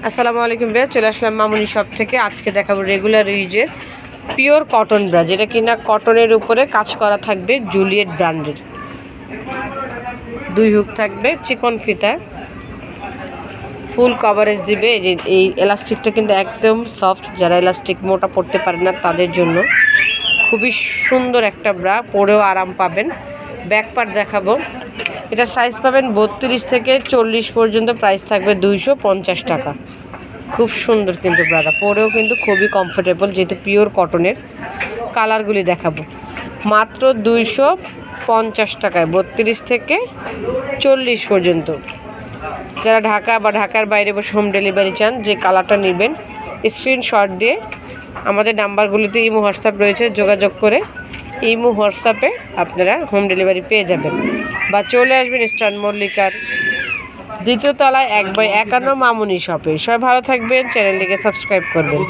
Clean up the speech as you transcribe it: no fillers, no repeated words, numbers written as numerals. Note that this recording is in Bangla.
আসসালামু আলাইকুম ভাইয়া, চলে আসলাম মামুনি শপ থেকে। আজকে দেখাবো রেগুলার ইউজের পিওর কটন ব্রা, যেটা কিনা কটনের উপরে কাজ করা থাকবে, জুলিয়েট ব্র্যান্ডের। 2 হুক থাকবে, চিকন ফিতা, ফুল কভারেজ দিবে। এই এলাস্টিকটা কিন্তু একদম সফট, যারা এলাস্টিক মোটা পড়তে পারে না তাদের জন্য খুবই সুন্দর একটা ব্রা, পরেও আরাম পাবেন। ব্যাক পার্ট দেখাবো, এটা সাইজ পাবেন 32 থেকে 40 পর্যন্ত, প্রাইস থাকবে 250 টাকা। খুব সুন্দর কিন্তু ব্রাটা, পরেও কিন্তু খুবই কমফোর্টেবল, যেহেতু পিওর কটনের। কালারগুলি দেখাবো, মাত্র 250 টাকায় 32 থেকে 40 পর্যন্ত। যারা ঢাকা বা ঢাকার বাইরে বসে হোম ডেলিভারি চান, যে কালারটা নেবেন স্ক্রিনশট দিয়ে আমাদের নাম্বারগুলিতে ইমো হোয়াটসঅ্যাপ রয়েছে, যোগাযোগ করে ইমো হোয়াটসঅ্যাপে আপনারা হোম ডেলিভারি পেয়ে যাবেন, বা চলে আসবেন ইস্টার্ন মল্লিকার 2য় তলায় 1/51 মামুনি শপে। সবাই ভালো থাকবেন, চ্যানেলটিকে সাবস্ক্রাইব করবেন।